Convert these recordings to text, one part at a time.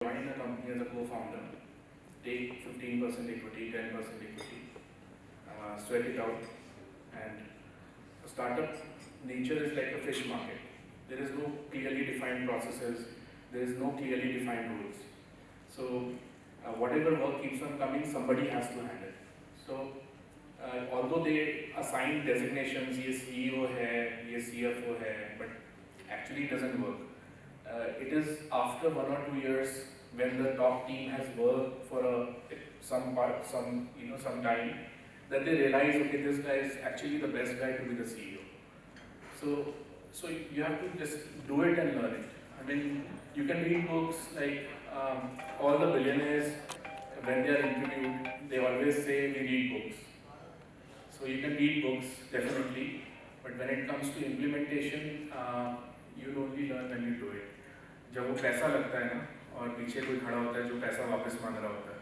Join a company as a co-founder, take 15% equity, 10% equity, sweat it out, and a startup nature is like a fish market. There is no clearly defined processes, there is no clearly defined rules. So whatever work keeps on coming, somebody has to handle. So although they assign designations, ये CEO है, ये CFO है, but actually it doesn't work. It is after 1 or 2 years when the top team has worked for some time that they realize, okay, this guy is actually the best guy to be the CEO. So you have to just do it and learn it. I mean, you can read books like all the billionaires, when they are interviewed, they always say we read books. So you can read books definitely, but when it comes to implementation, you'll only learn when you do it. जब वो पैसा लगता है ना और पीछे कोई खड़ा होता है जो पैसा वापस मांग रहा होता है,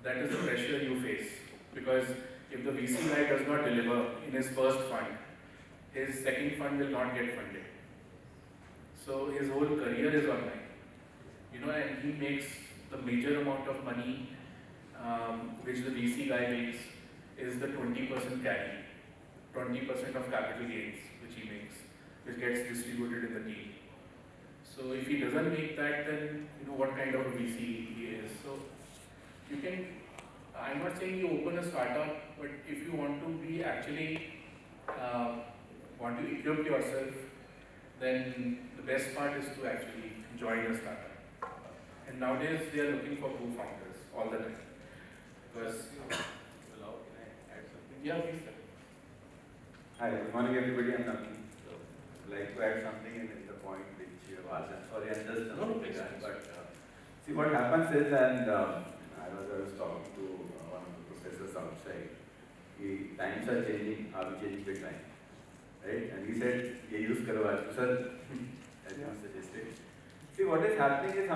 that is the pressure you face, because if the VC guy does not deliver in his first fund, his second fund will not get funded. So his whole career is on line, and he makes the major amount of money, which the VC guy makes is the 20% carry, 20% of capital gains which he makes, which gets distributed in the team. So if he doesn't make that, then what kind of a VC he is. So you can, I'm not saying you open a startup, but if you want to be actually, want to equip yourself, then the best part is to actually join a startup. And nowadays they are looking for co-founders all the time. Because, yeah, please. Hi, good morning everybody. I'm Naveen. So, I'd like to add something in the point which you have asked. I'm sorry, I'm just but see what happens is, and I was talking to one of the professors outside. The times are changing, are we changing with time? Right? And he said, "Ye use karo aaj." Sir, as you suggested. See what is happening is,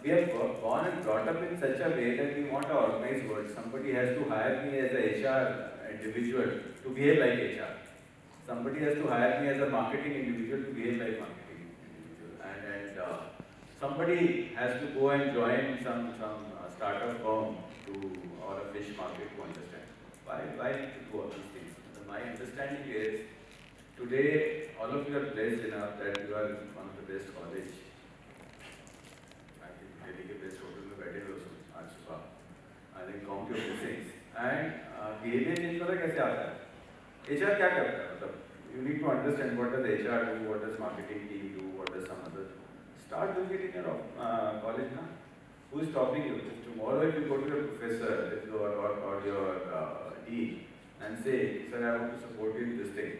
we have born and brought up in such a way that we want an organized world. Somebody has to hire me as a HR individual to behave like HR. Somebody has to hire me as a marketing individual to behave like marketing individual. And somebody has to go and join some startup firm or a fish market to understand. Why need to do all these things? My understanding is, today all of you are blessed enough that you are in one of the best college. I think Delhi के best hotel में बैठे हो आज सुबह. I think count your blessings. And behavior change पता कैसे आता है? HR क्या करता है? मतलब you need to understand what does HR do, what does marketing team do, what does some other. Start doing it in your college now. Who is stopping you? If tomorrow if you go to your professor or your dean and say, sir, I want to support you in this thing.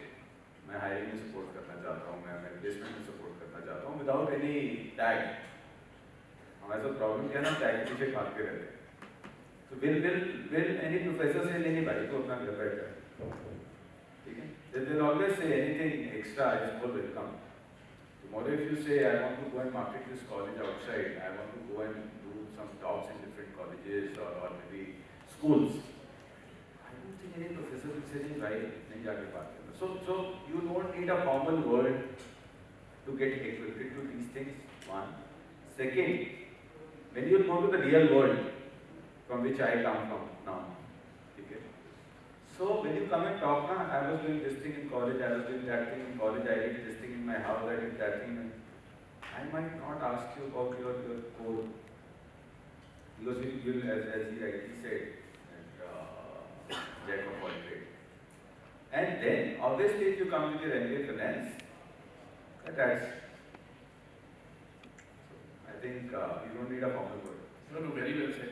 मैं hiring में support करना चाहता हूँ, मैं placement में support करना चाहता हूँ, without any tag. हमारे साथ problem क्या है ना, tag के पीछे भागते रहते हैं. So will any professor say नहीं भाई तो अपना घर बैठ जाए? ठीक है? They will always say anything extra is more welcome. Tomorrow if you say, I want to go and market this college outside, I want to go and do some talks in different colleges or maybe schools, I don't think any professor will say, नहीं जाके बात करना. So you don't need a formal word to get equipped to these things, one. Second, when you go to the real world from which I come from now, okay? So when you come and talk, I was doing this thing in college, I was doing that thing in college, I did this thing in my house, I did that thing. I might not ask you about your code, because you will, as he rightly said, jack of all trades. And then, obviously, if you come with your MBA finance, that's. I think you don't need a formal word. No, very well said.